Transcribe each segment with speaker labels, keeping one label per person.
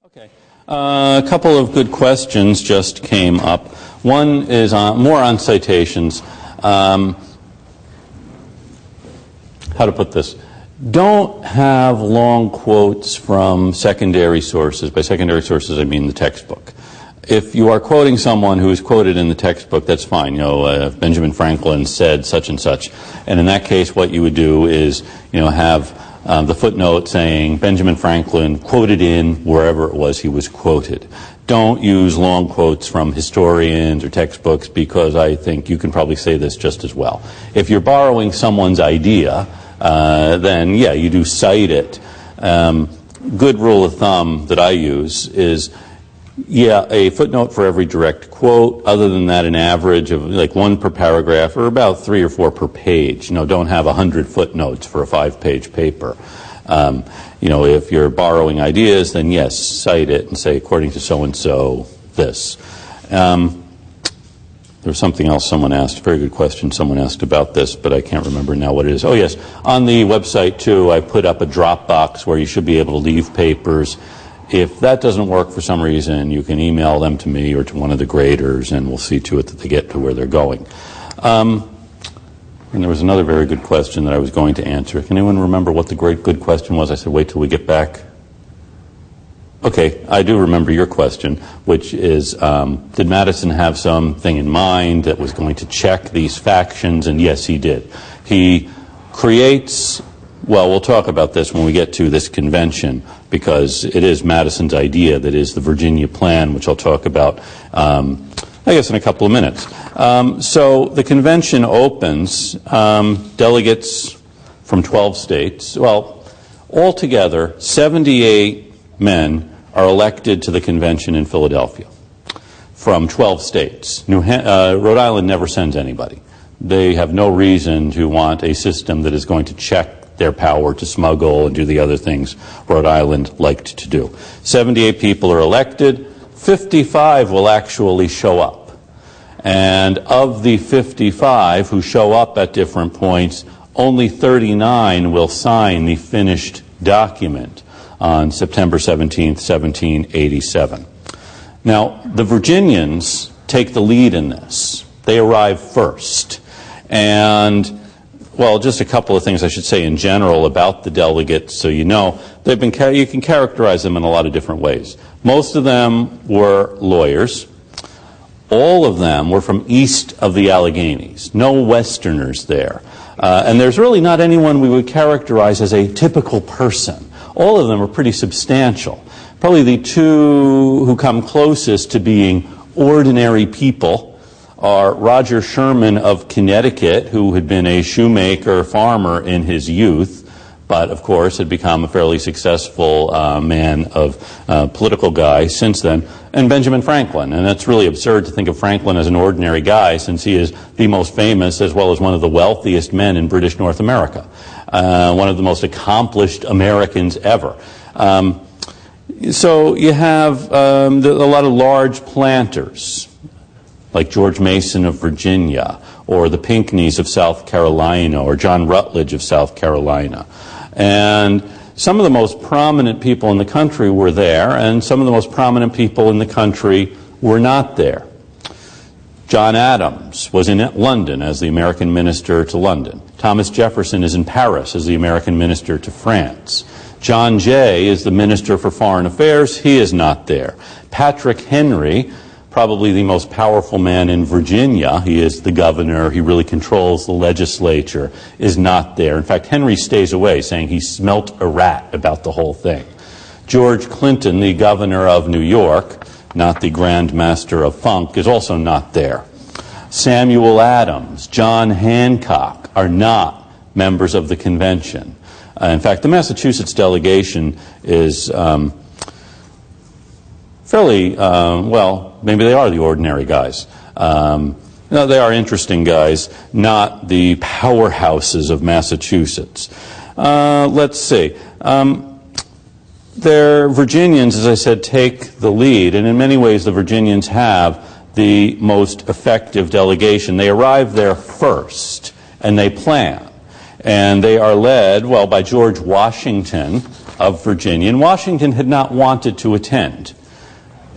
Speaker 1: Okay. A couple of good questions just came up. One is more on citations. How to put this? Don't have long quotes from secondary sources. By secondary sources, I mean the textbook. If you are quoting someone who is quoted in the textbook, that's fine. You know, Benjamin Franklin said such and such. And in that case, what you would do is, have the footnote saying Benjamin Franklin quoted in wherever it was he was quoted. Don't use long quotes from historians or textbooks, because I think you can probably say this just as well. If you're borrowing someone's idea, then yeah, you do cite it. Good rule of thumb that I use is, a footnote for every direct quote. Other than that, an average of like one per paragraph, or about 3 or 4 per page. Don't have 100 footnotes for a 5-page paper. If you're borrowing ideas, then yes, cite it and say, according to so-and-so, this. There was something else someone asked, a very good question someone asked about this, but I can't remember now what it is. Oh yes, on the website too, I put up a Dropbox where you should be able to leave papers. If that doesn't work for some reason, you can email them to me or to one of the graders, and we'll see to it that they get to where they're going. And there was another very good question that I was going to answer. Can anyone remember what the good question was? I said, wait till we get back. Okay, I do remember your question, which is, did Madison have something in mind that was going to check these factions? And yes, he did. He creates, well, we'll talk about this when we get to this convention, because it is Madison's idea that is the Virginia Plan, which I'll talk about, I guess, in a couple of minutes. So the convention opens, delegates from 12 states. Well, altogether, 78 men are elected to the convention in Philadelphia from 12 states. Rhode Island never sends anybody. They have no reason to want a system that is going to check their power to smuggle and do the other things Rhode Island liked to do. 78 people are elected. 55 will actually show up. And of the 55 who show up at different points, only 39 will sign the finished document on September 17th, 1787. Now, the Virginians take the lead in this. They arrive first. And well, just a couple of things I should say in general about the delegates, so you know. You can characterize them in a lot of different ways. Most of them were lawyers. All of them were from east of the Alleghenies. No Westerners there. And there's really not anyone we would characterize as a typical person. All of them are pretty substantial. Probably the two who come closest to being ordinary people are Roger Sherman of Connecticut, who had been a shoemaker farmer in his youth, but of course had become a fairly successful political guy since then, and Benjamin Franklin. And it's really absurd to think of Franklin as an ordinary guy, since he is the most famous as well as one of the wealthiest men in British North America, one of the most accomplished Americans ever. So you have a lot of large planters, like George Mason of Virginia, or the Pinckneys of South Carolina, or John Rutledge of South Carolina. And some of the most prominent people in the country were there, and some of the most prominent people in the country were not there. John Adams was in London as the American minister to London. Thomas Jefferson is in Paris as the American minister to France. John Jay is the minister for foreign affairs. He is not there. Patrick Henry, probably the most powerful man in Virginia, he is the governor, he really controls the legislature, is not there. In fact, Henry stays away, saying he smelt a rat about the whole thing. George Clinton, the governor of New York, not the Grand Master of Funk, is also not there. Samuel Adams, John Hancock are not members of the convention. In fact, the Massachusetts delegation is fairly, maybe they are the ordinary guys. They are interesting guys, not the powerhouses of Massachusetts. Let's see. Their Virginians, as I said, take the lead, and in many ways the Virginians have the most effective delegation. They arrive there first, and they plan. And they are led, by George Washington, of Virginia, and Washington had not wanted to attend.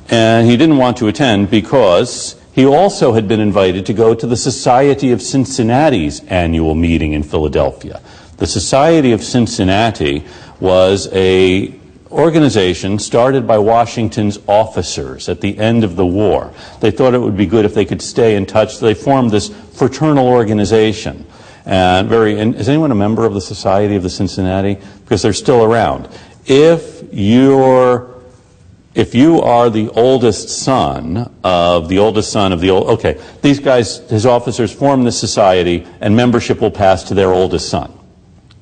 Speaker 1: And he didn't want to attend because he also had been invited to go to the Society of Cincinnati's annual meeting in Philadelphia. The Society of Cincinnati was a organization started by Washington's officers at the end of the war. They thought it would be good if they could stay in touch, so they formed this fraternal organization. And is anyone a member of the Society of the Cincinnati? Because they're still around. If you are the oldest son of the okay, these guys, his officers, form this society, and membership will pass to their oldest son.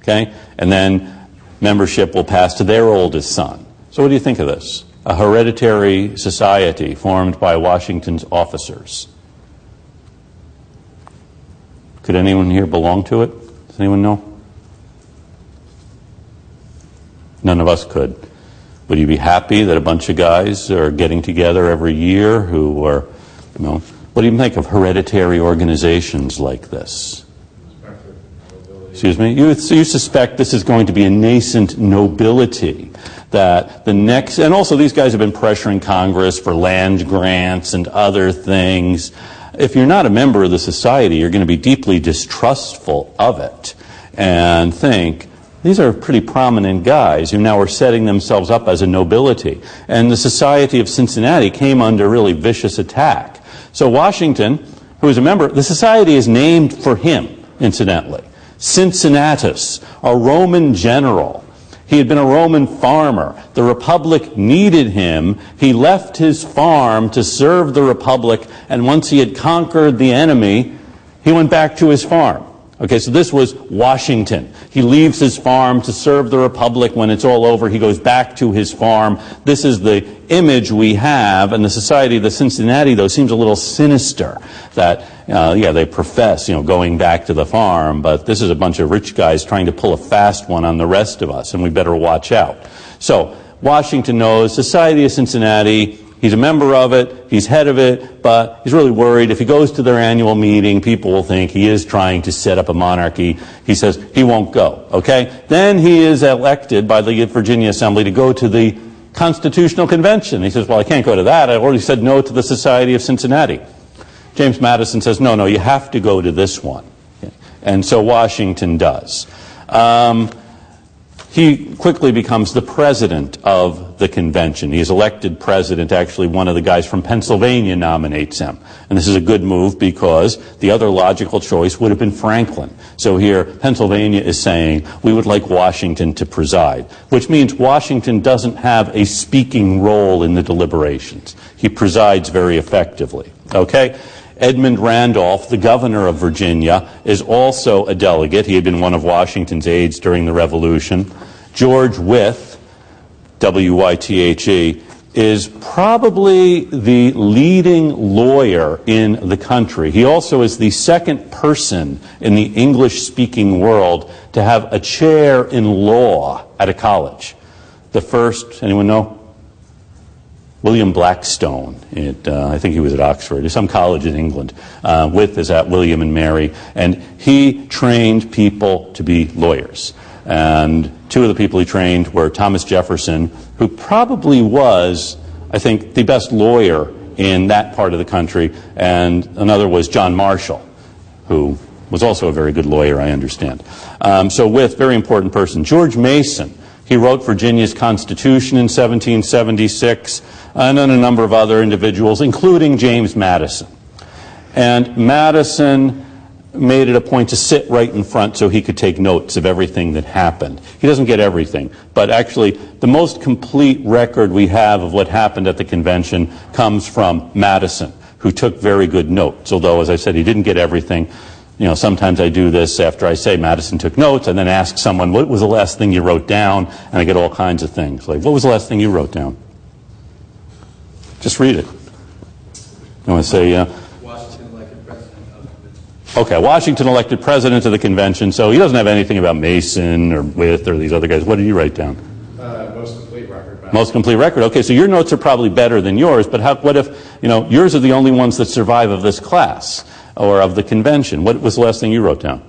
Speaker 1: Okay? And then membership will pass to their oldest son. So what do you think of this? A hereditary society formed by Washington's officers. Could anyone here belong to it? Does anyone know? None of us could. Would you be happy that a bunch of guys are getting together every year who are, what do you think of hereditary organizations like this? Excuse me? You suspect this is going to be a nascent nobility, that the next, and also these guys have been pressuring Congress for land grants and other things. If you're not a member of the society, you're going to be deeply distrustful of it and think, these are pretty prominent guys who now are setting themselves up as a nobility. And the Society of Cincinnati came under really vicious attack. So Washington, who is a member, the society is named for him, incidentally. Cincinnatus, a Roman general. He had been a Roman farmer. The Republic needed him. He left his farm to serve the Republic, and once he had conquered the enemy, he went back to his farm. Okay, so this was Washington. He leaves his farm to serve the Republic. When it's all over, he goes back to his farm. This is the image we have, and the Society of the Cincinnati, though, seems a little sinister. That, they profess, going back to the farm, but this is a bunch of rich guys trying to pull a fast one on the rest of us, and we better watch out. So, Washington knows, Society of Cincinnati, he's a member of it, he's head of it, but he's really worried if he goes to their annual meeting, people will think he is trying to set up a monarchy. He says he won't go, okay? Then he is elected by the Virginia Assembly to go to the Constitutional Convention. He says, well, I can't go to that. I already said no to the Society of Cincinnati. James Madison says, no, you have to go to this one. Okay? And so Washington does. He quickly becomes the president of the convention. He is elected president. Actually, one of the guys from Pennsylvania nominates him. And this is a good move because the other logical choice would have been Franklin. So here, Pennsylvania is saying, we would like Washington to preside, which means Washington doesn't have a speaking role in the deliberations. He presides very effectively. Okay? Edmund Randolph, the governor of Virginia, is also a delegate. He had been one of Washington's aides during the Revolution. George Wythe, W-Y-T-H-E, is probably the leading lawyer in the country. He also is the second person in the English-speaking world to have a chair in law at a college. The first, anyone know? William Blackstone, I think he was at Oxford, some college in England. Wythe is at William and Mary, and he trained people to be lawyers. And two of the people he trained were Thomas Jefferson, who probably was, I think, the best lawyer in that part of the country, and another was John Marshall, who was also a very good lawyer, I understand. So Wythe, very important person. George Mason, he wrote Virginia's Constitution in 1776, and then a number of other individuals, including James Madison. And Madison made it a point to sit right in front so he could take notes of everything that happened. He doesn't get everything, but actually the most complete record we have of what happened at the convention comes from Madison, who took very good notes, although, as I said, he didn't get everything. Sometimes I do this after I say Madison took notes and then ask someone, what was the last thing you wrote down? And I get all kinds of things. Like, what was the last thing you wrote down? Just read it. You want to say,
Speaker 2: Washington elected president of the convention.
Speaker 1: Okay, Washington elected president of the convention, so he doesn't have anything about Mason or Wythe or these other guys. What did you write down?
Speaker 2: Most complete record.
Speaker 1: Most complete record. Okay, so your notes are probably better than yours, but what if, yours are the only ones that survive of this class or of the convention? What was the last thing you wrote down?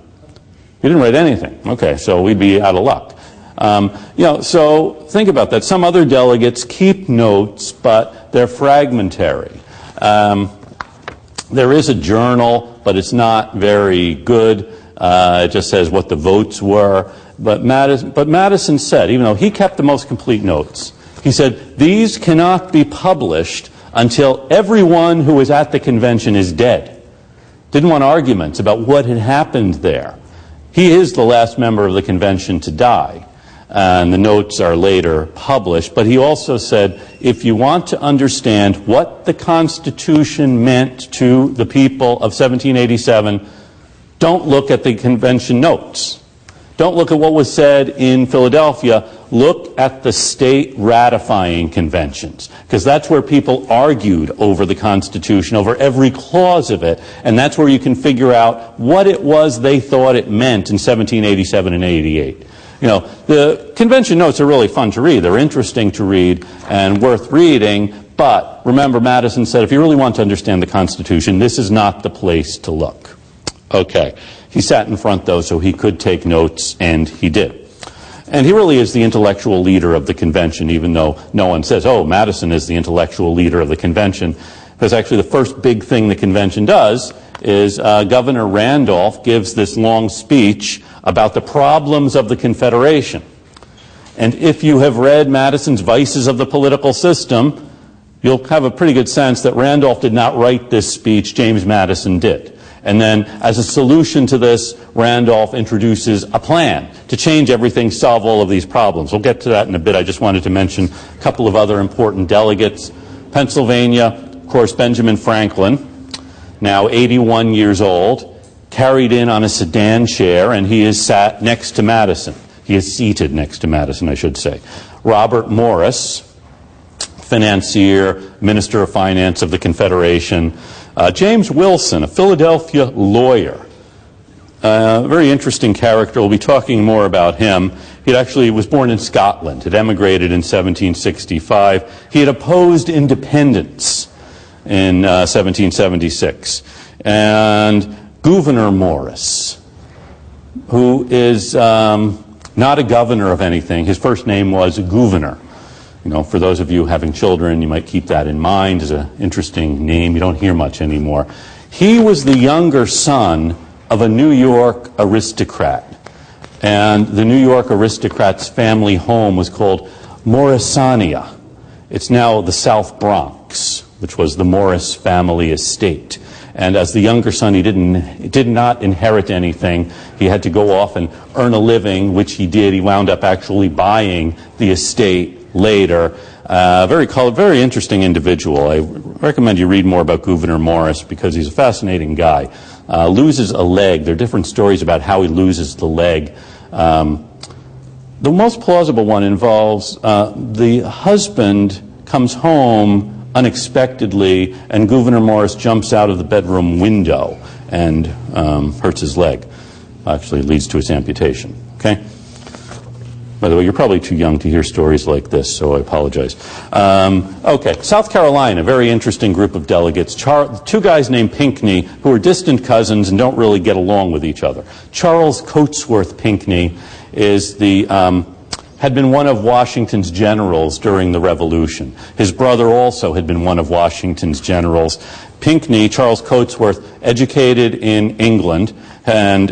Speaker 1: You didn't write anything. Okay, so we'd be out of luck. So think about that. Some other delegates keep notes, but they're fragmentary. There is a journal, but it's not very good. It just says what the votes were. But Madison said, even though he kept the most complete notes, he said, these cannot be published until everyone who was at the convention is dead. Didn't want arguments about what had happened there. He is the last member of the convention to die, and the notes are later published. But he also said, if you want to understand what the Constitution meant to the people of 1787, don't look at the convention notes. Don't look at what was said in Philadelphia. Look at the state ratifying conventions, because that's where people argued over the Constitution, over every clause of it, and that's where you can figure out what it was they thought it meant in 1787 and 88. The convention notes are really fun to read. They're interesting to read and worth reading, but remember, Madison said, if you really want to understand the Constitution, this is not the place to look. Okay. He sat in front, though, so he could take notes, and he did. And he really is the intellectual leader of the convention, even though no one says, oh, Madison is the intellectual leader of the convention. Because actually the first big thing the convention does is Governor Randolph gives this long speech about the problems of the Confederation. And if you have read Madison's Vices of the Political System, you'll have a pretty good sense that Randolph did not write this speech, James Madison did. And then, as a solution to this, Randolph introduces a plan to change everything, solve all of these problems. We'll get to that in a bit. I just wanted to mention a couple of other important delegates. Pennsylvania, of course, Benjamin Franklin, now 81 years old, carried in on a sedan chair, and he is sat next to Madison. He is seated next to Madison, I should say. Robert Morris, financier, Minister of Finance of the Confederation. James Wilson, a Philadelphia lawyer. A very interesting character. We'll be talking more about him. He actually was born in Scotland, had emigrated in 1765. He had opposed independence in 1776. And Gouverneur Morris, who is not a governor of anything. His first name was Gouverneur. For those of you having children, you might keep that in mind as an interesting name. You don't hear much anymore. He was the younger son of a New York aristocrat. And the New York aristocrat's family home was called Morrisania. It's now the South Bronx, which was the Morris family estate. And as the younger son, he did not inherit anything. He had to go off and earn a living, which he did. He wound up actually buying the estate later. Very interesting individual. I recommend you read more about Gouverneur Morris because he's a fascinating guy. Loses a leg. There are different stories about how he loses the leg. The most plausible one involves the husband comes home unexpectedly, and Gouverneur Morris jumps out of the bedroom window and hurts his leg. Actually, it leads to his amputation. Okay? By the way, you're probably too young to hear stories like this, so I apologize. Okay, South Carolina, very interesting group of delegates. Two guys named Pinckney who are distant cousins and don't really get along with each other. Charles Cotesworth Pinckney is had been one of Washington's generals during the Revolution. His brother also had been one of Washington's generals. Pinckney, Charles Cotesworth, educated in England, and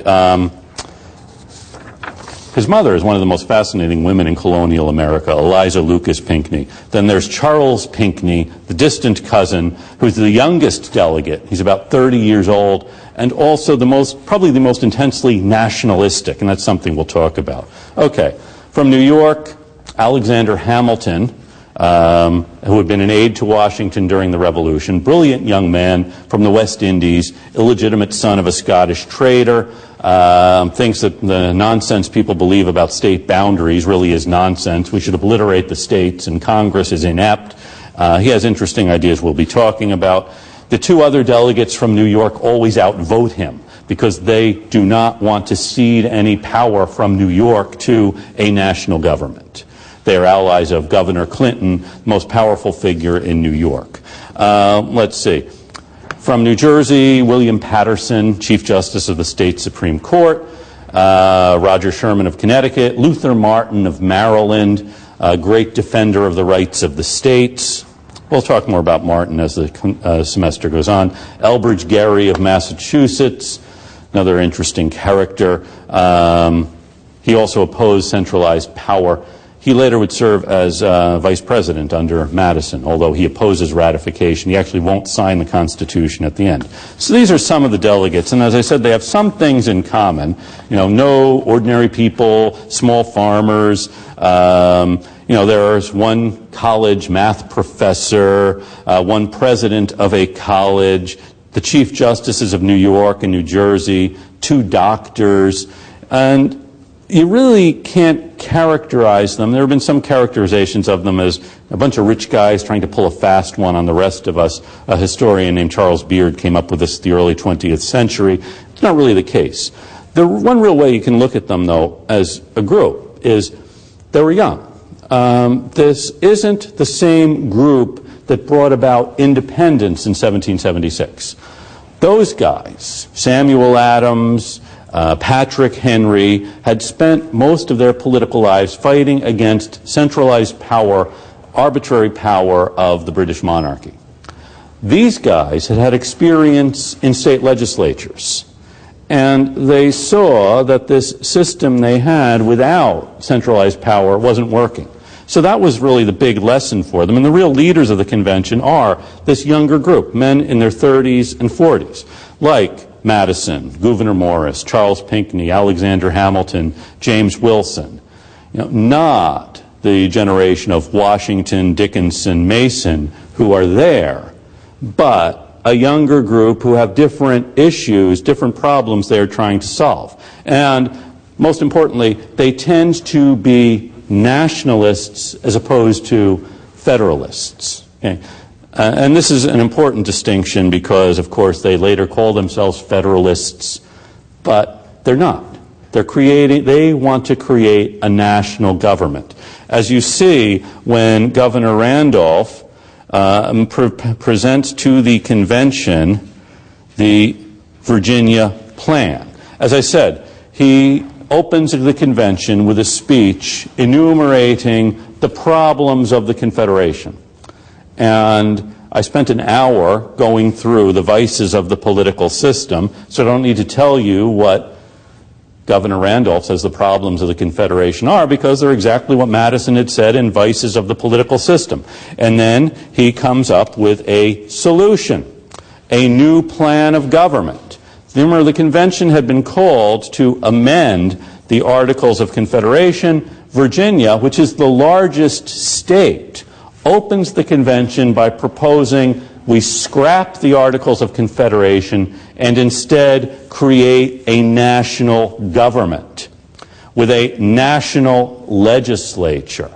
Speaker 1: his mother is one of the most fascinating women in colonial America, Eliza Lucas Pinckney. Then there's Charles Pinckney, the distant cousin, who's the youngest delegate. He's about 30 years old, and also probably the most intensely nationalistic, and that's something we'll talk about. Okay, from New York, Alexander Hamilton, who had been an aide to Washington during the Revolution, brilliant young man from the West Indies, illegitimate son of a Scottish trader, thinks that the nonsense people believe about state boundaries really is nonsense. We should obliterate the states, and Congress is inept. He has interesting ideas we'll be talking about. The two other delegates from New York always outvote him because they do not want to cede any power from New York to a national government. They are allies of Governor Clinton, most powerful figure in New York. Let's see. From New Jersey, William Patterson, Chief Justice of the State Supreme Court. Roger Sherman of Connecticut, Luther Martin of Maryland, a great defender of the rights of the states. We'll talk more about Martin as the semester goes on. Elbridge Gerry of Massachusetts, another interesting character. He also opposed centralized power. He later would serve as vice president under Madison, although he opposes ratification. He actually won't sign the Constitution at the end. So these are some of the delegates, and as I said, they have some things in common. No ordinary people, small farmers. There's one college math professor, one president of a college, the chief justices of New York and New Jersey, 2 doctors, and you really can't characterize them. There have been some characterizations of them as a bunch of rich guys trying to pull a fast one on the rest of us. A historian named Charles Beard came up with this in the early 20th century. It's not really the case. The one real way you can look at them, though, as a group is they were young. This isn't the same group that brought about independence in 1776. Those guys, Samuel Adams, Patrick Henry, had spent most of their political lives fighting against centralized power, arbitrary power of the British monarchy. These guys had had experience in state legislatures, and they saw that this system they had without centralized power wasn't working. So that was really the big lesson for them. And the real leaders of the convention are this younger group, men in their 30s and 40s, like Madison, Gouverneur Morris, Charles Pinckney, Alexander Hamilton, James Wilson. Not the generation of Washington, Dickinson, Mason who are there, but a younger group who have different issues, different problems they're trying to solve. And most importantly, they tend to be nationalists as opposed to federalists. Okay? And this is an important distinction because, of course, they later call themselves Federalists, but they're not. They want to create a national government. As you see, when Governor Randolph presents to the convention the Virginia Plan. As I said, he opens the convention with a speech enumerating the problems of the Confederation. And I spent an hour going through the vices of the political system, so I don't need to tell you what Governor Randolph says the problems of the Confederation are, because they're exactly what Madison had said in Vices of the Political System. And then he comes up with a solution, a new plan of government. Remember, the convention had been called to amend the Articles of Confederation. Virginia, which is the largest state, opens the convention by proposing we scrap the Articles of Confederation and instead create a national government with a national legislature.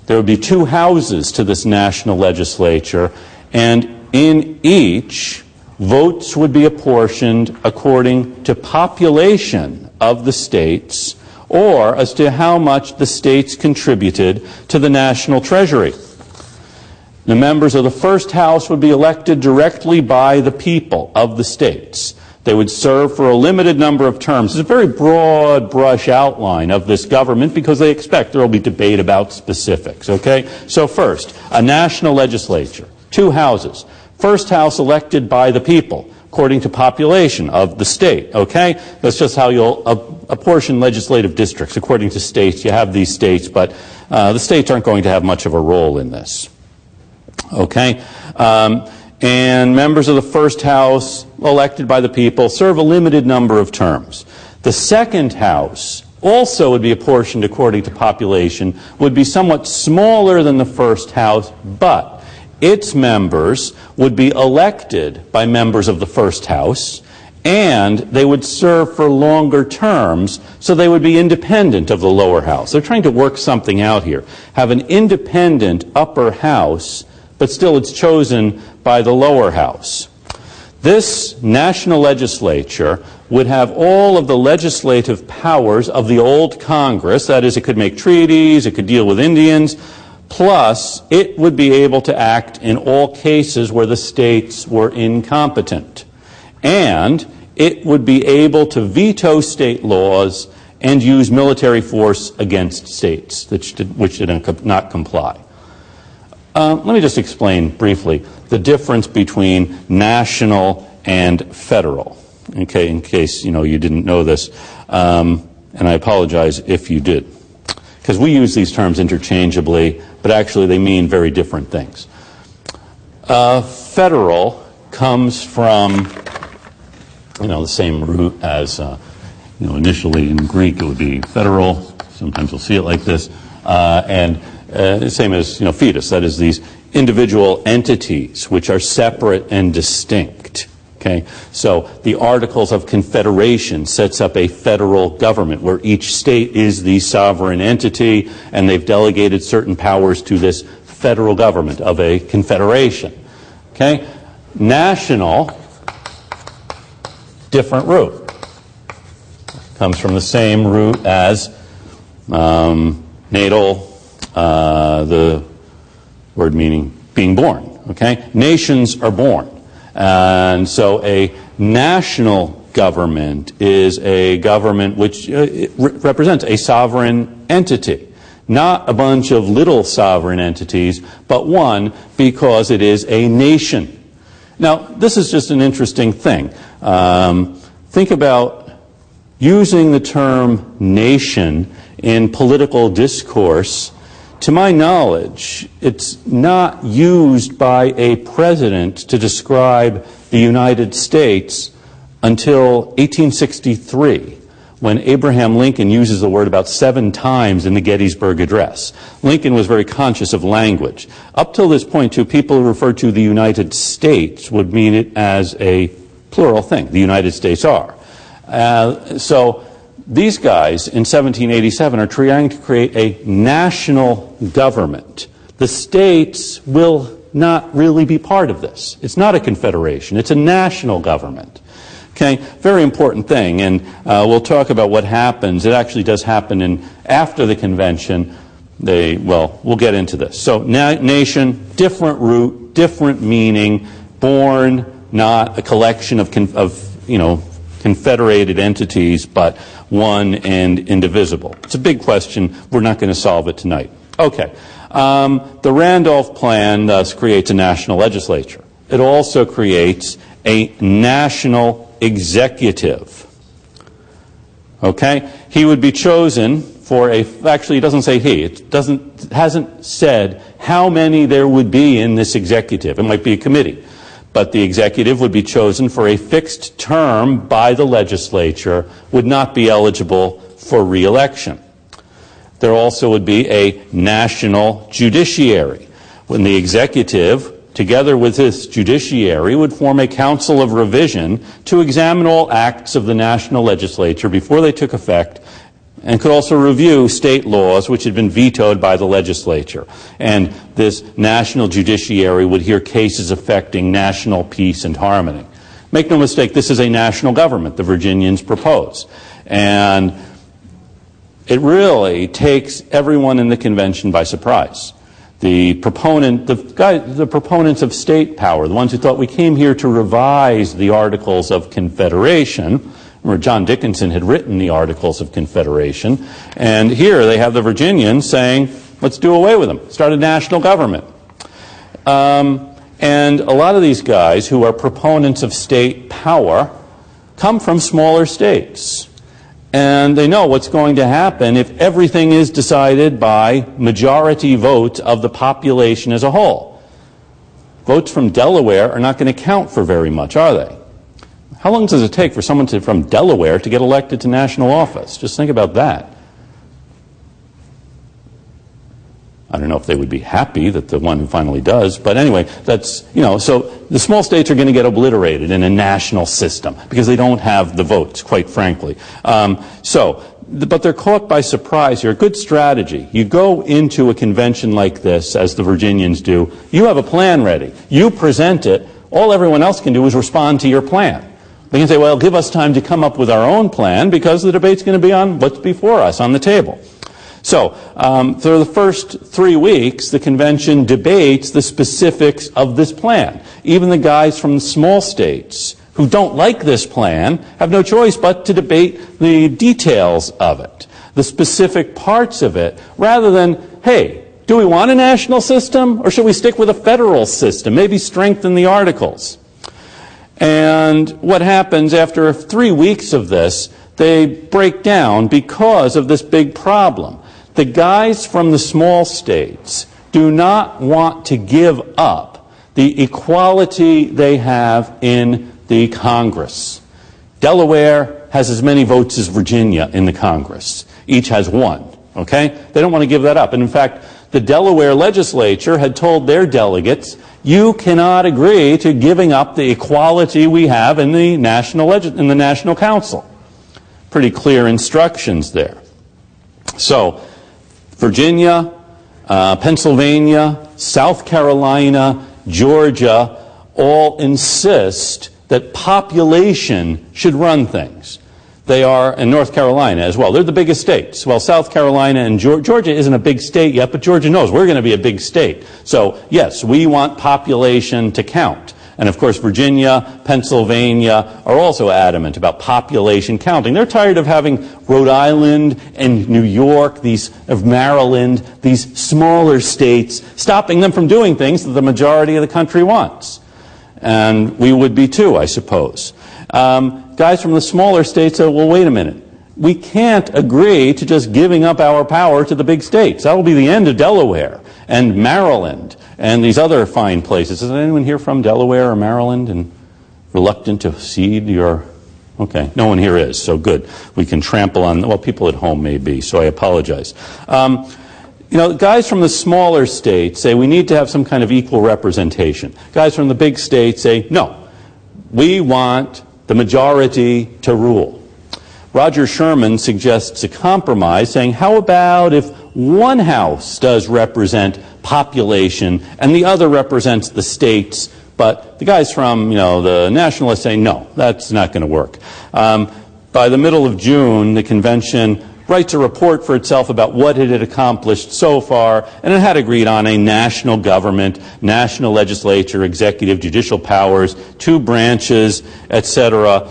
Speaker 1: There would be 2 houses to this national legislature, and in each, votes would be apportioned according to population of the states or as to how much the states contributed to the national treasury. The members of the first house would be elected directly by the people of the states. They would serve for a limited number of terms. It's a very broad brush outline of this government because they expect there will be debate about specifics, okay? So first, a national legislature, 2 houses. First house elected by the people, according to population of the state, okay? That's just how you'll apportion legislative districts. According to states, you have these states, but the states aren't going to have much of a role in this, okay? And members of the first house, elected by the people, serve a limited number of terms. The second house also would be apportioned according to population, would be somewhat smaller than the first house, but its members would be elected by members of the first house, and they would serve for longer terms, so they would be independent of the lower house. They're trying to work something out here. Have an independent upper house, but still it's chosen by the lower house. This national legislature would have all of the legislative powers of the old Congress. That is, it could make treaties, it could deal with Indians, plus it would be able to act in all cases where the states were incompetent. And it would be able to veto state laws and use military force against states which did not comply. Let me just explain briefly the difference between national and federal, okay, in case you didn't know this, and I apologize if you did, because we use these terms interchangeably, but actually they mean very different things. Federal comes from the same root as initially in Greek it would be federal. Sometimes we'll see it like this, and same as fetus. That is, these individual entities which are separate and distinct. Okay, so the Articles of Confederation sets up a federal government where each state is the sovereign entity, and they've delegated certain powers to this federal government of a confederation. Okay, national, different root. Comes from the same root as natal, the word meaning being born. Okay, nations are born. And so a national government is a government which represents a sovereign entity. Not a bunch of little sovereign entities, but one because it is a nation. Now, this is just an interesting thing. Think about using the term nation in political discourse. To my knowledge, it's not used by a president to describe the United States until 1863, when Abraham Lincoln uses the word about 7 times in the Gettysburg Address. Lincoln was very conscious of language. Up till this point, too, people who refer to the United States would mean it as a plural thing. The United States are. So these guys in 1787 are trying to create a national government. The states will not really be part of this. It's not a confederation. It's a national government. Okay, very important thing, and we'll talk about what happens. It actually does happen after the convention. We'll get into this. So nation, different root, different meaning, born, not a collection of confederated entities, but one and indivisible. It's a big question. We're not going to solve it tonight. Okay. The Randolph Plan thus creates a national legislature. It also creates a national executive. Okay? He would be chosen for actually, it doesn't say he. It hasn't said how many there would be in this executive. It might be a committee. But the executive would be chosen for a fixed term by the legislature, would not be eligible for re-election. There also would be a national judiciary, when the executive, together with his judiciary, would form a council of revision to examine all acts of the national legislature before they took effect, and could also review state laws which had been vetoed by the legislature. And this national judiciary would hear cases affecting national peace and harmony. Make no mistake, this is a national government the Virginians propose. And it really takes everyone in the convention by surprise. The proponents of state power, the ones who thought we came here to revise the Articles of Confederation, where John Dickinson had written the Articles of Confederation, and here they have the Virginians saying, let's do away with them, start a national government. And a lot of these guys who are proponents of state power come from smaller states. And they know what's going to happen if everything is decided by majority vote of the population as a whole. Votes from Delaware are not going to count for very much, are they? How long does it take for someone from Delaware to get elected to national office? Just think about that. I don't know if they would be happy that the one who finally does, but anyway, that's, so the small states are going to get obliterated in a national system because they don't have the votes, quite frankly. But they're caught by surprise here. Good strategy. You go into a convention like this, as the Virginians do, you have a plan ready. You present it. All everyone else can do is respond to your plan. They can say, well, give us time to come up with our own plan because the debate's going to be on what's before us on the table. So, for the first 3 weeks, the convention debates the specifics of this plan. Even the guys from the small states who don't like this plan have no choice but to debate the details of it, the specific parts of it, rather than, hey, do we want a national system, or should we stick with a federal system, maybe strengthen the Articles? And what happens after 3 weeks of this, they break down because of this big problem. The guys from the small states do not want to give up the equality they have in the Congress. Delaware has as many votes as Virginia in the Congress. Each has one, okay? They don't want to give that up. And in fact, the Delaware legislature had told their delegates, you cannot agree to giving up the equality we have in the National Council. Pretty clear instructions there. So, Virginia, Pennsylvania, South Carolina, Georgia all insist that population should run things. They are, and North Carolina as well. They're the biggest states. Well, South Carolina and Georgia isn't a big state yet, but Georgia knows we're going to be a big state. So, yes, we want population to count. And, of course, Virginia, Pennsylvania are also adamant about population counting. They're tired of having Rhode Island and New York, Maryland, these smaller states, stopping them from doing things that the majority of the country wants. And we would be too, I suppose. Guys from the smaller states say, well, wait a minute. We can't agree to just giving up our power to the big states. That will be the end of Delaware and Maryland and these other fine places. Is anyone here from Delaware or Maryland and reluctant to cede your... Okay, no one here is, so good. We can trample on... Well, people at home may be, so I apologize. You know, guys from the smaller states say we need to have some kind of equal representation. Guys from the big states say, no, we want the majority to rule. Roger Sherman suggests a compromise, saying, how about if one house does represent population and the other represents the states, but the guys from, the nationalists say, no, that's not going to work. By the middle of June, the convention writes a report for itself about what it had accomplished so far, and it had agreed on a national government, national legislature, executive, judicial powers, 2 branches, etc.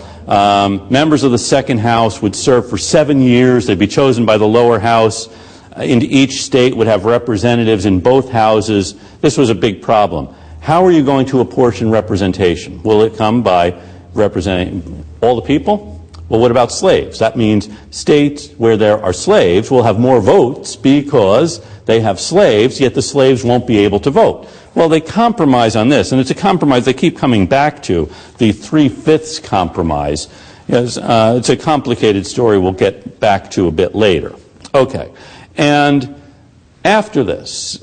Speaker 1: Members of the second house would serve for 7 years. They'd be chosen by the lower house. And each state would have representatives in both houses. This was a big problem. How are you going to apportion representation? Will it come by representing all the people? Well, what about slaves? That means states where there are slaves will have more votes because they have slaves, yet the slaves won't be able to vote. Well, they compromise on this, and it's a compromise they keep coming back to, the 3/5 compromise. It's a complicated story we'll get back to a bit later. Okay, and after this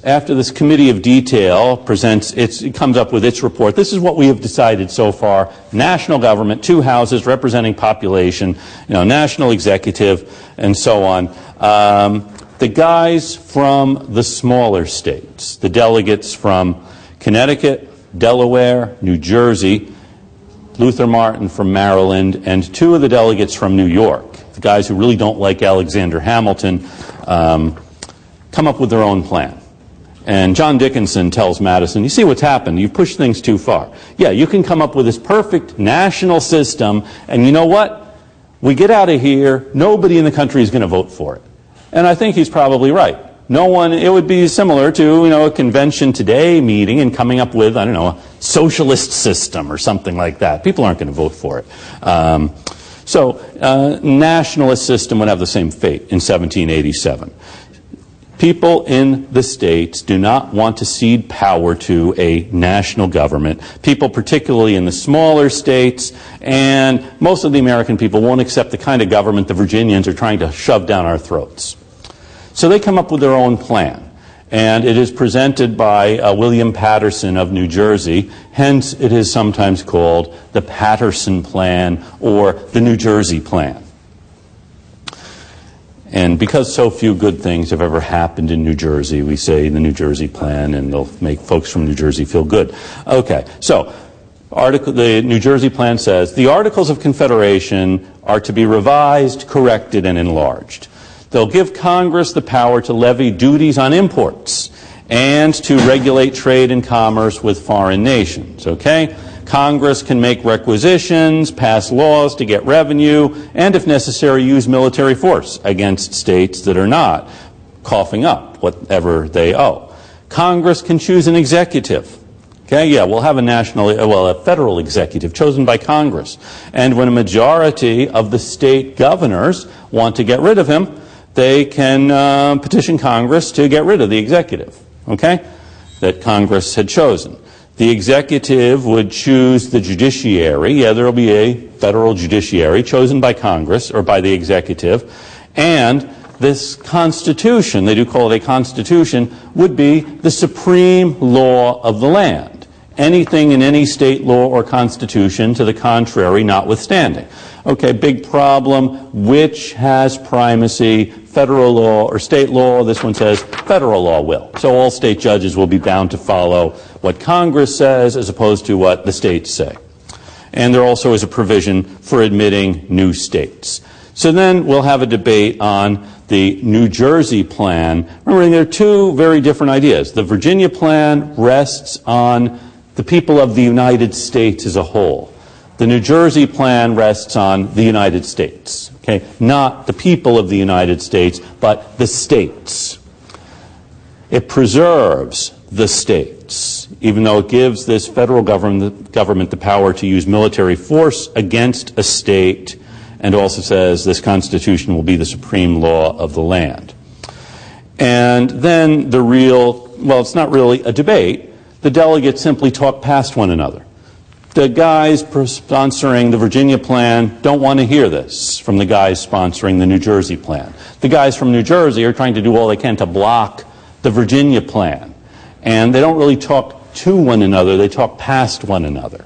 Speaker 1: committee of detail it comes up with its report. This is what we have decided so far. National government, 2 houses representing population, national executive, and so on. The guys from the smaller states, the delegates from Connecticut, Delaware, New Jersey, Luther Martin from Maryland, and 2 of the delegates from New York, the guys who really don't like Alexander Hamilton, come up with their own plan. And John Dickinson tells Madison, you see what's happened, you've pushed things too far. Yeah, you can come up with this perfect national system, and you know what? We get out of here, nobody in the country is going to vote for it. And I think he's probably right. No one, it would be similar to, a convention today meeting and coming up with, a socialist system or something like that. People aren't going to vote for it. Nationalist system would have the same fate in 1787. People in the states do not want to cede power to a national government. People, particularly in the smaller states, and most of the American people won't accept the kind of government the Virginians are trying to shove down our throats. So they come up with their own plan. And it is presented by William Patterson of New Jersey. Hence, it is sometimes called the Patterson Plan or the New Jersey Plan. And because so few good things have ever happened in New Jersey, we say the New Jersey Plan, and they'll make folks from New Jersey feel good. Okay, so the New Jersey Plan says, the Articles of Confederation are to be revised, corrected, and enlarged. They'll give Congress the power to levy duties on imports and to regulate trade and commerce with foreign nations, okay? Congress can make requisitions, pass laws to get revenue, and if necessary, use military force against states that are not coughing up whatever they owe. Congress can choose an executive. Okay, yeah, we'll have a federal executive chosen by Congress. And when a majority of the state governors want to get rid of him, they can petition Congress to get rid of the executive, okay, that Congress had chosen. The executive would choose the judiciary. Yeah, there will be a federal judiciary chosen by Congress or by the executive. And this Constitution, they do call it a Constitution, would be the supreme law of the land. Anything in any state law or constitution to the contrary notwithstanding. Okay, big problem. Which has primacy, federal law or state law? This one says federal law will. So all state judges will be bound to follow what Congress says as opposed to what the states say. And there also is a provision for admitting new states. So then we'll have a debate on the New Jersey plan. Remember, there are two very different ideas. The Virginia plan rests on the people of the United States as a whole. The New Jersey plan rests on the United States. Okay? Not the people of the United States, but the states. It preserves the states, even though it gives this federal government the power to use military force against a state, and also says this Constitution will be the supreme law of the land. And then it's not really a debate. The delegates simply talk past one another. The guys sponsoring the Virginia plan don't want to hear this from the guys sponsoring the New Jersey plan. The guys from New Jersey are trying to do all they can to block the Virginia plan. And they don't really talk to one another, they talk past one another.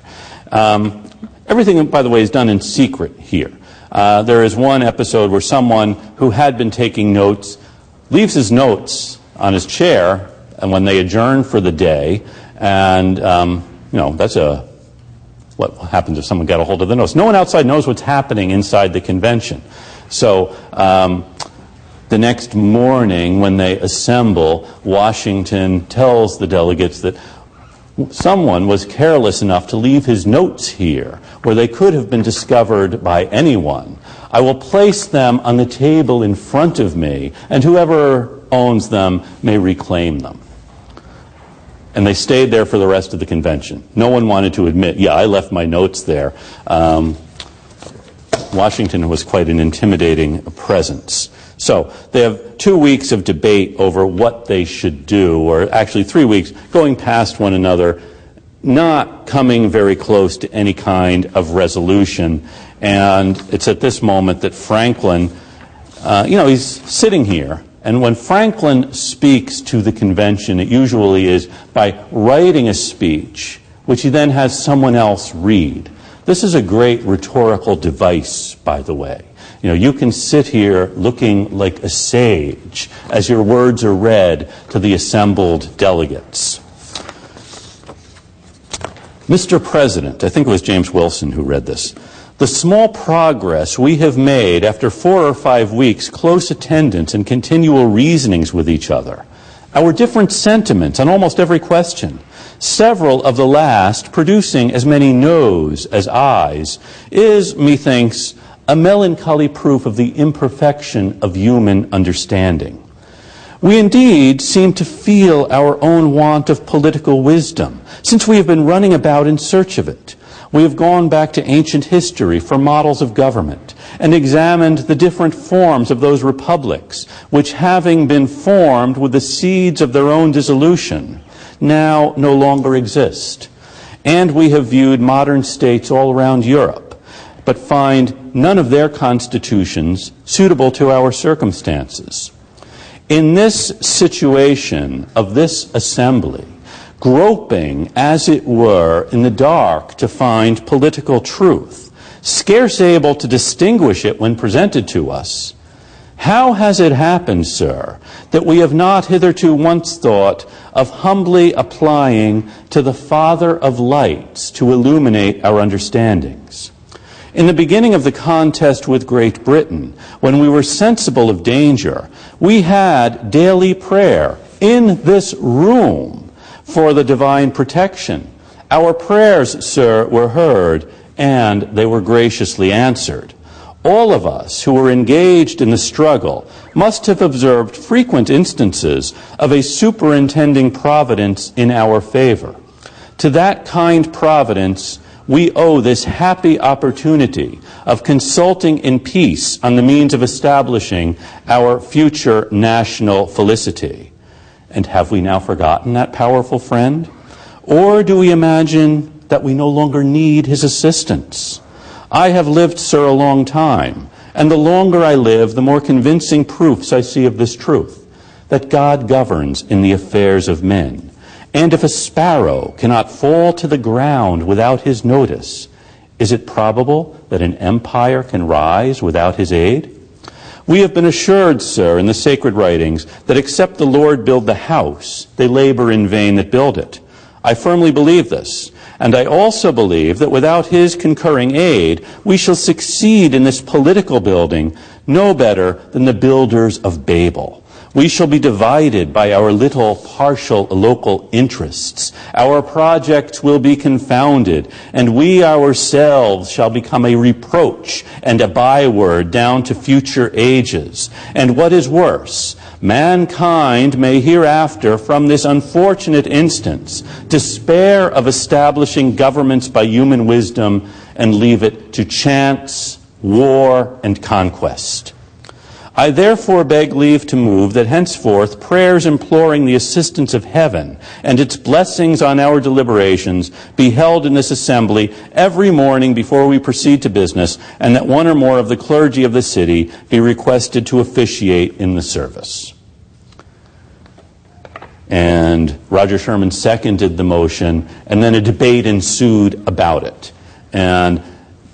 Speaker 1: Everything, by the way, is done in secret here. There is one episode where someone who had been taking notes leaves his notes on his chair, and when they adjourn for the day, and that's what happens if someone got a hold of the notes. No one outside knows what's happening inside the convention. So the next morning when they assemble, Washington tells the delegates that someone was careless enough to leave his notes here, where they could have been discovered by anyone. I will place them on the table in front of me, and whoever owns them may reclaim them. And they stayed there for the rest of the convention. No one wanted to admit, yeah, I left my notes there. Washington was quite an intimidating presence. So they have 2 weeks of debate over what they should do, or actually 3 weeks, going past one another, not coming very close to any kind of resolution. And it's at this moment that Franklin, he's sitting here. And when Franklin speaks to the convention, it usually is by writing a speech, which he then has someone else read. This is a great rhetorical device, by the way. You can sit here looking like a sage as your words are read to the assembled delegates. Mr. President, I think it was James Wilson who read this. The small progress we have made after 4 or 5 weeks' close attendance and continual reasonings with each other, our different sentiments on almost every question, several of the last producing as many noes as ayes, is, methinks, a melancholy proof of the imperfection of human understanding. We indeed seem to feel our own want of political wisdom, since we have been running about in search of it. We have gone back to ancient history for models of government and examined the different forms of those republics which, having been formed with the seeds of their own dissolution, now no longer exist. And we have viewed modern states all around Europe, but find none of their constitutions suitable to our circumstances. In this situation of this assembly, groping, as it were, in the dark to find political truth, scarce able to distinguish it when presented to us, how has it happened, sir, that we have not hitherto once thought of humbly applying to the Father of lights to illuminate our understandings? In the beginning of the contest with Great Britain, when we were sensible of danger, we had daily prayer in this room for the divine protection, Our prayers, sir, were heard, and they were graciously answered. All of us who were engaged in the struggle must have observed frequent instances of a superintending providence in our favor. To that kind providence, we owe this happy opportunity of consulting in peace on the means of establishing our future national felicity. And have we now forgotten that powerful friend? Or do we imagine that we no longer need his assistance? I have lived, sir, a long time, and the longer I live, the more convincing proofs I see of this truth, that God governs in the affairs of men. And if a sparrow cannot fall to the ground without his notice, is it probable that an empire can rise without his aid? We have been assured, sir, in the sacred writings, that except the Lord build the house, they labor in vain that build it. I firmly believe this, and I also believe that without his concurring aid, we shall succeed in this political building no better than the builders of Babel. We shall be divided by our little partial local interests. Our projects will be confounded, and we ourselves shall become a reproach and a byword down to future ages. And what is worse, mankind may hereafter, from this unfortunate instance, despair of establishing governments by human wisdom and leave it to chance, war, and conquest. I therefore beg leave to move that henceforth prayers imploring the assistance of heaven and its blessings on our deliberations be held in this assembly every morning before we proceed to business, and that one or more of the clergy of the city be requested to officiate in the service. And Roger Sherman seconded the motion, and then a debate ensued about it. And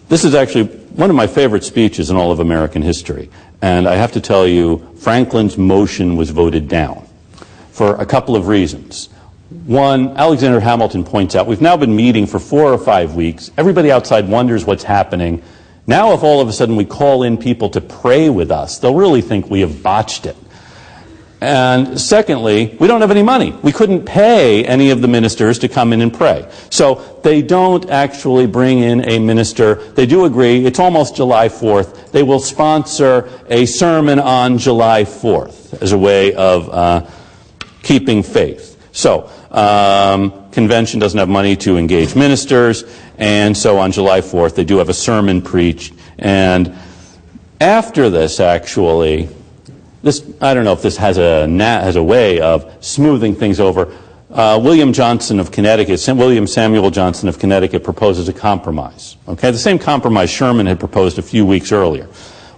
Speaker 1: this is actually one of my favorite speeches in all of American history. And I have to tell you, Franklin's motion was voted down for a couple of reasons. One, Alexander Hamilton points out, we've now been meeting for 4 or 5 weeks. Everybody outside wonders what's happening. Now if all of a sudden we call in people to pray with us, they'll really think we have botched it. And secondly, we don't have any money. We couldn't pay any of the ministers to come in and pray. So they don't actually bring in a minister. They do agree, it's almost July 4th. They will sponsor a sermon on July 4th as a way of keeping faith. So, convention doesn't have money to engage ministers, and so on July 4th they do have a sermon preached. And after this, actually, I don't know if this has a way of smoothing things over. William Samuel Johnson of Connecticut proposes a compromise. Okay, the same compromise Sherman had proposed a few weeks earlier.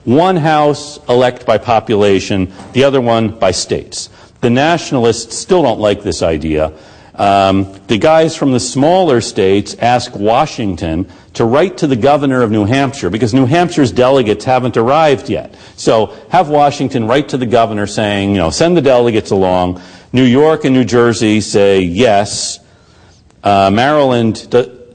Speaker 1: One house elect by population, the other one by states. The nationalists still don't like this idea. The guys from the smaller states ask Washington to write to the governor of New Hampshire, because New Hampshire's delegates haven't arrived yet. So have Washington write to the governor saying, send the delegates along. New York and New Jersey say yes. Maryland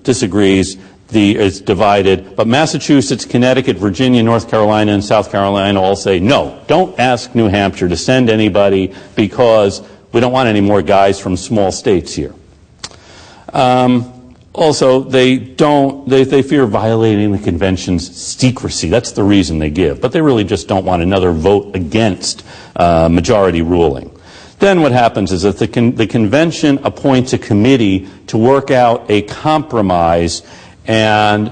Speaker 1: disagrees. It's divided. But Massachusetts, Connecticut, Virginia, North Carolina, and South Carolina all say, no, don't ask New Hampshire to send anybody because we don't want any more guys from small states here. Also, they fear violating the convention's secrecy. That's the reason they give. But they really just don't want another vote against majority ruling. Then what happens is that the convention appoints a committee to work out a compromise, and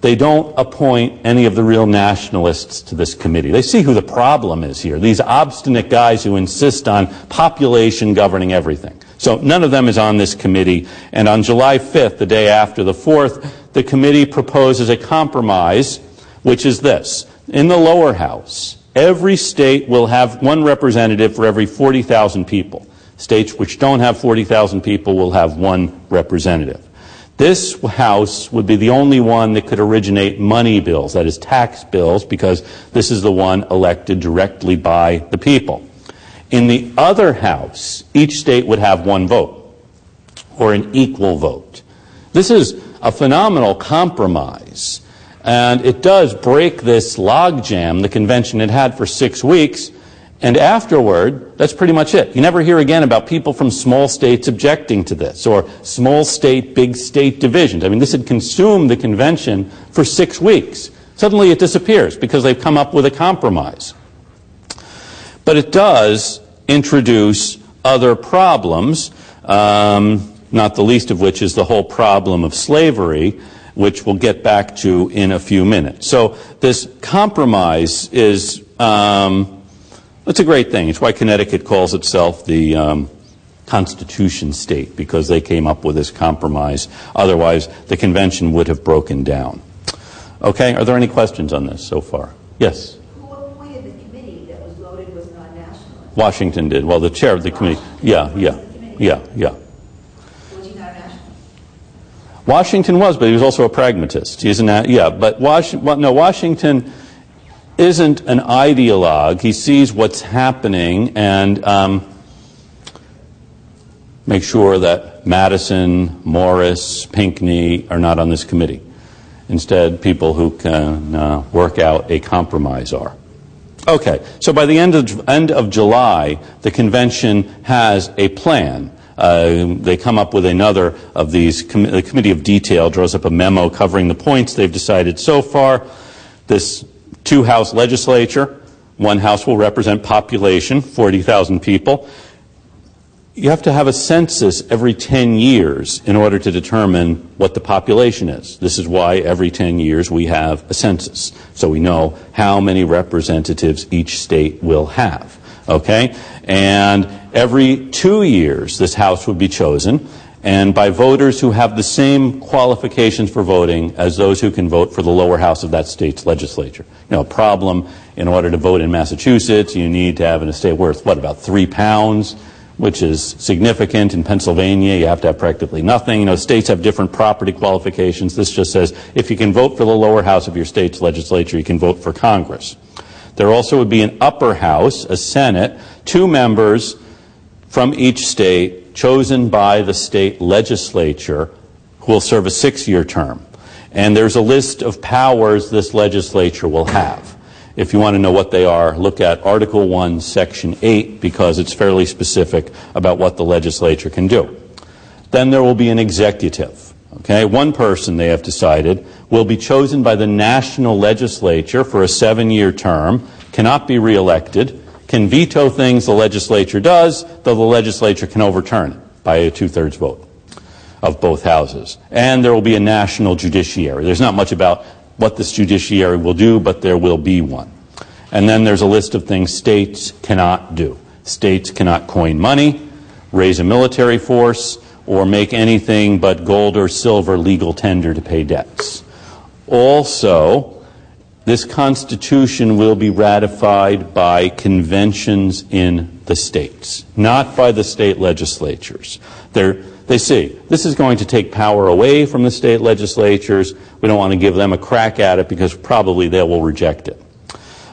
Speaker 1: they don't appoint any of the real nationalists to this committee. They see who the problem is here. These obstinate guys who insist on population governing everything. So none of them is on this committee. And on July 5th, the day after the 4th, the committee proposes a compromise, which is this. In the lower house, every state will have one representative for every 40,000 people. States which don't have 40,000 people will have one representative. This house would be the only one that could originate money bills, that is tax bills, because this is the one elected directly by the people. In the other house, each state would have one vote, or an equal vote. This is a phenomenal compromise, and it does break this logjam the convention had had for 6 weeks, And afterward, that's pretty much it. You never hear again about people from small states objecting to this, or small state, big state divisions. I mean, this had consumed the convention for 6 weeks. Suddenly it disappears because they've come up with a compromise. But it does introduce other problems, not the least of which is the whole problem of slavery, which we'll get back to in a few minutes. So this compromise is, it's a great thing. It's why Connecticut calls itself the Constitution State, because they came up with this compromise. Otherwise, the convention would have broken down. Okay, are there any questions on this so far? Yes?
Speaker 3: Who appointed the committee that was voted was not nationalist?
Speaker 1: Washington did. Well, the chair of the committee. Yeah.
Speaker 3: Was he not a nationalist?
Speaker 1: Washington was, but he was also a pragmatist. He's but Washington isn't an ideologue. He sees what's happening and makes sure that Madison, Morris, Pinckney are not on this committee. Instead, people who can work out a compromise are. Okay, so by the end of July, the convention has a plan. They come up with another of these. The Committee of Detail draws up a memo covering the points they've decided so far. This 2-house legislature, 1 house will represent population, 40,000 people. You have to have a census every 10 years in order to determine what the population is. This is why every 10 years we have a census, so we know how many representatives each state will have. Okay? And every 2 years this house would be chosen, and by voters who have the same qualifications for voting as those who can vote for the lower house of that state's legislature. You know, a problem, in order to vote in Massachusetts, you need to have an estate worth, about 3 pounds? Which is significant. In Pennsylvania, you have to have practically nothing. You know, states have different property qualifications. This just says if you can vote for the lower house of your state's legislature, you can vote for Congress. There also would be an upper house, a Senate, 2 members from each state chosen by the state legislature who will serve a 6-year term. And there's a list of powers this legislature will have. If you want to know what they are, look at Article 1, Section 8, because it's fairly specific about what the legislature can do. Then there will be an executive. Okay, 1 person, they have decided, will be chosen by the national legislature for a 7-year term, cannot be reelected, can veto things the legislature does, though the legislature can overturn it by a 2/3 vote of both houses. And there will be a national judiciary. There's not much about what this judiciary will do, but there will be one. And then there's a list of things states cannot do. States cannot coin money, raise a military force, or make anything but gold or silver legal tender to pay debts. Also, this Constitution will be ratified by conventions in the states, not by the state legislatures. They see, this is going to take power away from the state legislatures. We don't want to give them a crack at it because probably they will reject it.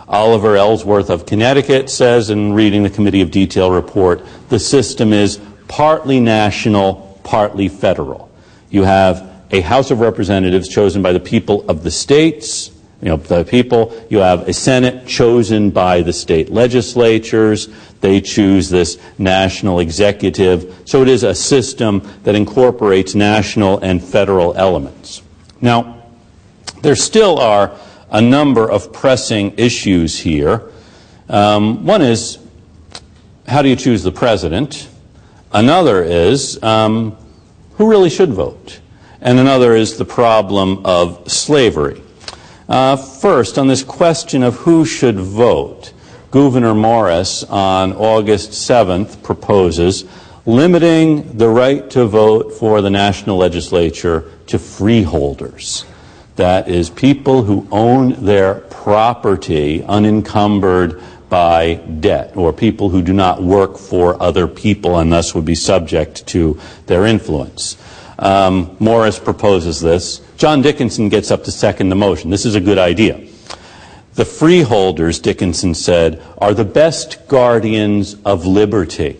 Speaker 1: Oliver Ellsworth of Connecticut says, in reading the Committee of Detail report, the system is partly national, partly federal. You have a House of Representatives chosen by the people of the states, the people. You have a Senate chosen by the state legislatures. They choose this national executive. So it is a system that incorporates national and federal elements. Now, there still are a number of pressing issues here. One is, how do you choose the president? Another is, who really should vote? And another is the problem of slavery. First, on this question of who should vote, Gouverneur Morris on August 7th proposes limiting the right to vote for the national legislature to freeholders. That is, people who own their property unencumbered by debt, or people who do not work for other people and thus would be subject to their influence. Morris proposes this. John Dickinson gets up to second the motion. This is a good idea. The freeholders, Dickinson said, are the best guardians of liberty.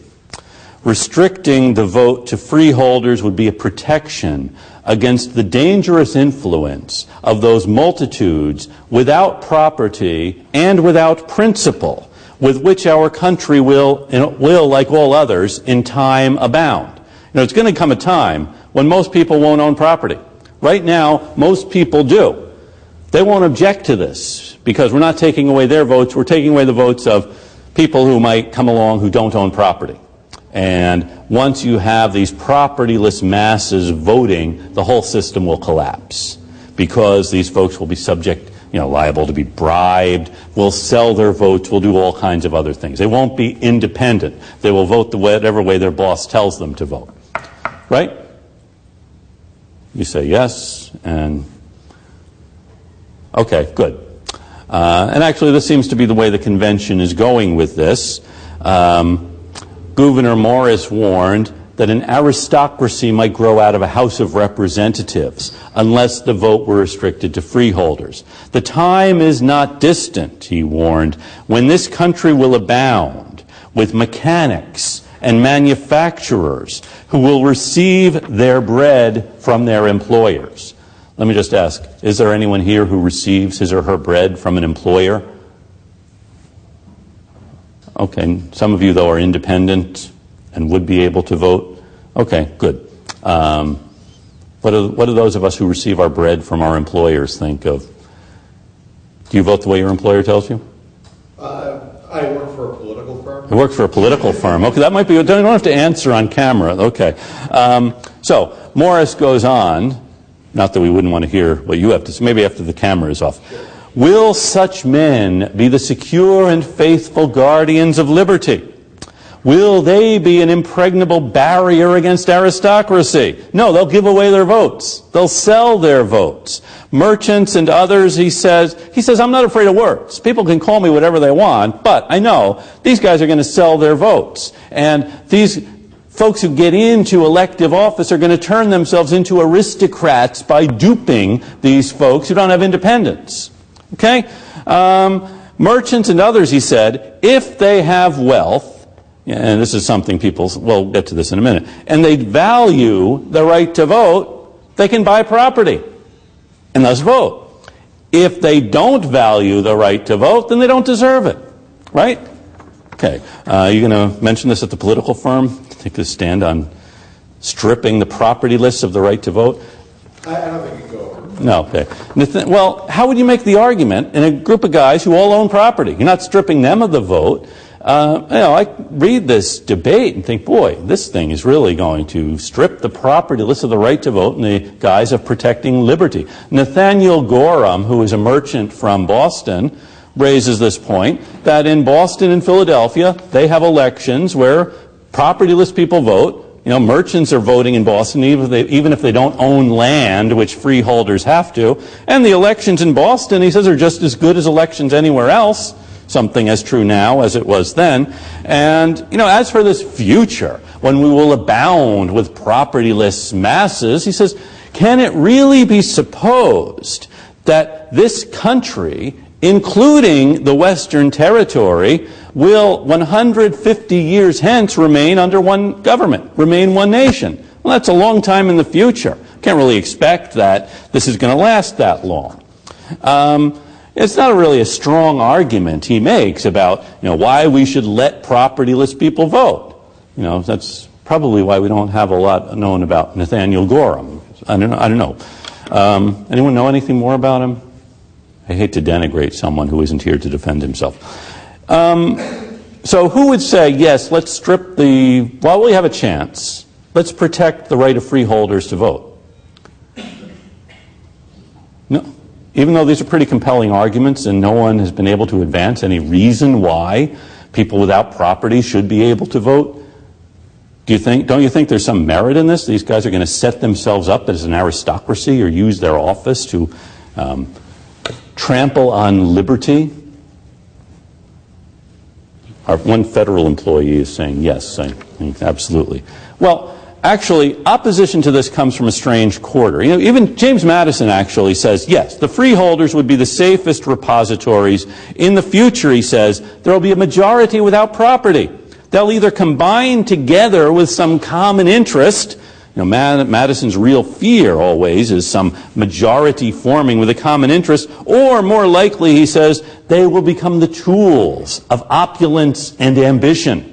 Speaker 1: Restricting the vote to freeholders would be a protection against the dangerous influence of those multitudes without property and without principle, with which our country will, like all others, in time abound. It's going to come a time when most people won't own property. Right now, most people do. They won't object to this because we're not taking away their votes. We're taking away the votes of people who might come along who don't own property. And once you have these propertyless masses voting, the whole system will collapse because these folks will be subject, liable to be bribed, will sell their votes, will do all kinds of other things. They won't be independent. They will vote whatever way their boss tells them to vote. Right? You say yes, and okay, good. And actually, this seems to be the way the convention is going with this. Gouverneur Morris warned that an aristocracy might grow out of a House of Representatives unless the vote were restricted to freeholders. The time is not distant, he warned, when this country will abound with mechanics and manufacturers who will receive their bread from their employers. Let me just ask, is there anyone here who receives his or her bread from an employer? Okay, some of you, though, are independent and would be able to vote. Okay, good. What do those of us who receive our bread from our employers think of? Do you vote the way your employer tells you?
Speaker 2: I work for a political firm.
Speaker 1: You work for a political firm. Okay, that might be, you don't have to answer on camera. Okay. So, Morris goes on, not that we wouldn't want to hear what you have to say, maybe after the camera is off. Will such men be the secure and faithful guardians of liberty? Will they be an impregnable barrier against aristocracy? No, they'll give away their votes. They'll sell their votes. Merchants and others, he says, I'm not afraid of words. People can call me whatever they want, but I know these guys are going to sell their votes. And these folks who get into elective office are going to turn themselves into aristocrats by duping these folks who don't have independence. Okay? Merchants and others, he said, if they have wealth, and this is something we'll get to this in a minute, and they value the right to vote, they can buy property and thus vote. If they don't value the right to vote, then they don't deserve it. Right? Okay. You going to mention this at the political firm? Take a stand on stripping the property lists of the right to vote?
Speaker 2: I don't think you go over.
Speaker 1: No, okay. Well, how would you make the argument in a group of guys who all own property? You're not stripping them of the vote. I read this debate and think, boy, this thing is really going to strip the property list of the right to vote in the guise of protecting liberty. Nathaniel Gorham, who is a merchant from Boston, raises this point that in Boston and Philadelphia, they have elections where property-less people vote. Merchants are voting in Boston even if they don't own land, which freeholders have to. And the elections in Boston, he says, are just as good as elections anywhere else. Something as true now as it was then. And, as for this future, when we will abound with propertyless masses, he says, can it really be supposed that this country, including the Western Territory, will 150 years hence remain under one government, remain one nation? Well, that's a long time in the future. Can't really expect that this is going to last that long. It's not really a strong argument he makes about, why we should let propertyless people vote. That's probably why we don't have a lot known about Nathaniel Gorham. I don't know. Anyone know anything more about him? I hate to denigrate someone who isn't here to defend himself. So who would say, yes, let's strip while we have a chance, let's protect the right of freeholders to vote? No. Even though these are pretty compelling arguments and no one has been able to advance any reason why people without property should be able to vote, don't you think there's some merit in this? These guys are going to set themselves up as an aristocracy or use their office to trample on liberty? Our one federal employee is saying yes, I think absolutely. Well, actually, opposition to this comes from a strange quarter. Even James Madison actually says, yes, the freeholders would be the safest repositories. In the future, he says, there will be a majority without property. They'll either combine together with some common interest, Madison's real fear always is some majority forming with a common interest, or more likely, he says, they will become the tools of opulence and ambition.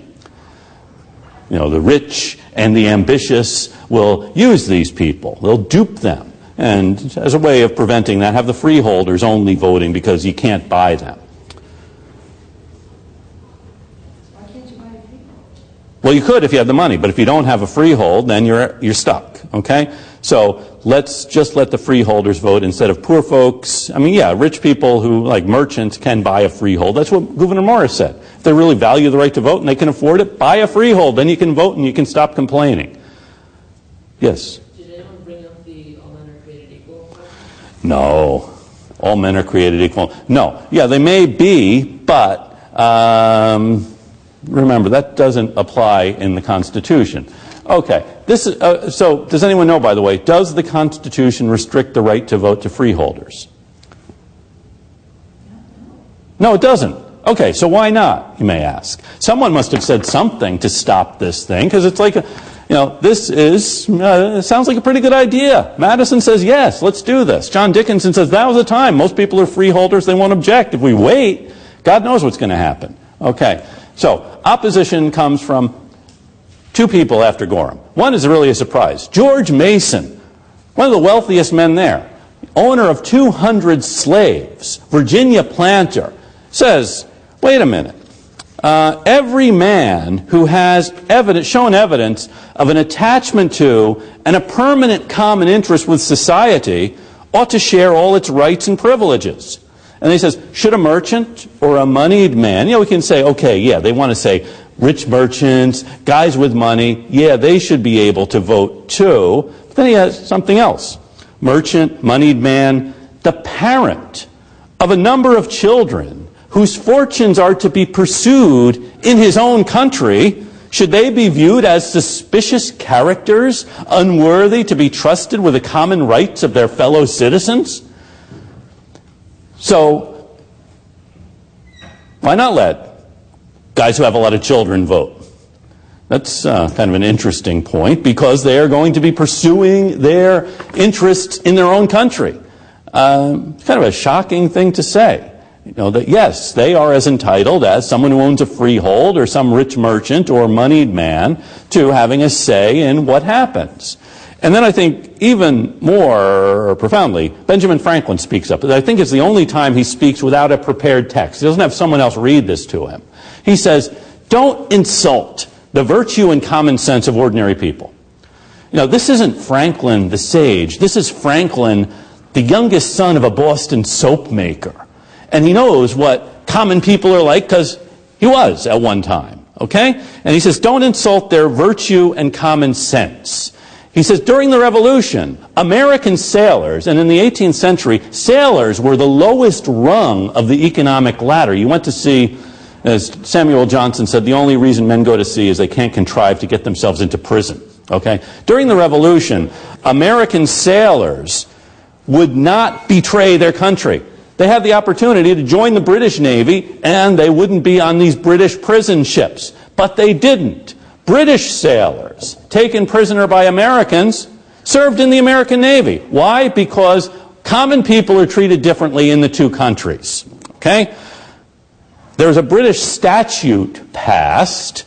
Speaker 1: The rich and the ambitious will use these people. They'll dupe them. And as a way of preventing that, have the freeholders only voting because you can't buy them.
Speaker 3: Why can't you buy a freehold?
Speaker 1: Well, you could if you had the money, but if you don't have a freehold, then you're stuck, okay? So let's just let the freeholders vote instead of poor folks. Rich people who, like merchants, can buy a freehold. That's what Gouverneur Morris said. If they really value the right to vote and they can afford it, buy a freehold. Then you can vote and you can stop complaining. Yes?
Speaker 4: Did anyone bring up the all men are created equal?
Speaker 1: No. All men are created equal. No. Yeah, they may be, but remember, that doesn't apply in the Constitution. Okay. So does anyone know, by the way, does the Constitution restrict the right to vote to freeholders? No, it doesn't. Okay, so why not, you may ask? Someone must have said something to stop this thing, because it's like, it sounds like a pretty good idea. Madison says, yes, let's do this. John Dickinson says, that was the time. Most people are freeholders. They won't object. If we wait, God knows what's going to happen. Okay, so opposition comes from two people after Gorham. One is really a surprise. George Mason, one of the wealthiest men there, owner of 200 slaves, Virginia planter, says, wait a minute. Every man who has shown evidence of an attachment to and a permanent common interest with society ought to share all its rights and privileges. And he says, should a merchant or a moneyed man, we can say, okay, yeah, they want to say rich merchants, guys with money, yeah, they should be able to vote too. But then he has something else. Merchant, moneyed man, the parent of a number of children whose fortunes are to be pursued in his own country, should they be viewed as suspicious characters, unworthy to be trusted with the common rights of their fellow citizens? So, why not let guys who have a lot of children vote? That's kind of an interesting point, because they are going to be pursuing their interests in their own country. It's kind of a shocking thing to say. That yes, they are as entitled as someone who owns a freehold or some rich merchant or moneyed man to having a say in what happens. And then I think even more profoundly, Benjamin Franklin speaks up. I think it's the only time he speaks without a prepared text. He doesn't have someone else read this to him. He says, don't insult the virtue and common sense of ordinary people. This isn't Franklin the sage. This is Franklin, the youngest son of a Boston soap maker. And he knows what common people are like because he was at one time, okay? And he says, don't insult their virtue and common sense. He says, during the Revolution, American sailors, and in the 18th century, sailors were the lowest rung of the economic ladder. You went to sea, as Samuel Johnson said, the only reason men go to sea is they can't contrive to get themselves into prison, okay? During the Revolution, American sailors would not betray their country. They had the opportunity to join the British Navy, and they wouldn't be on these British prison ships. But they didn't. British sailors, taken prisoner by Americans, served in the American Navy. Why? Because common people are treated differently in the two countries. Okay? There's a British statute passed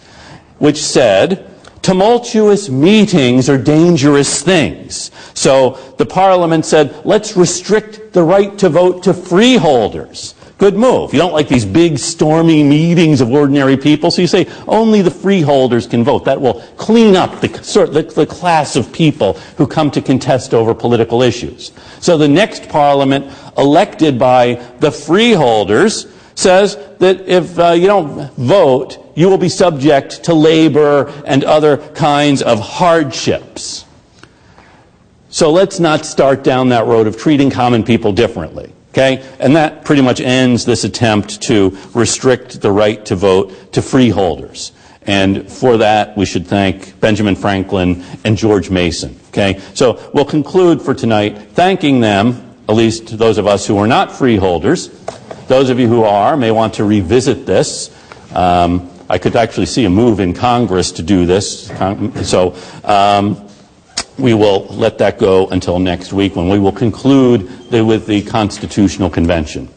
Speaker 1: which said, tumultuous meetings are dangerous things. So the Parliament said, let's restrict the right to vote to freeholders. Good move. You don't like these big, stormy meetings of ordinary people, so you say only the freeholders can vote. That will clean up the class of people who come to contest over political issues. So the next Parliament, elected by the freeholders, says that if you don't vote, you will be subject to labor and other kinds of hardships. So let's not start down that road of treating common people differently. Okay? And that pretty much ends this attempt to restrict the right to vote to freeholders. And for that, we should thank Benjamin Franklin and George Mason. Okay? So we'll conclude for tonight thanking them, at least those of us who are not freeholders. Those of you who are may want to revisit this. I could actually see a move in Congress to do this. So we will let that go until next week when we will conclude with the Constitutional Convention.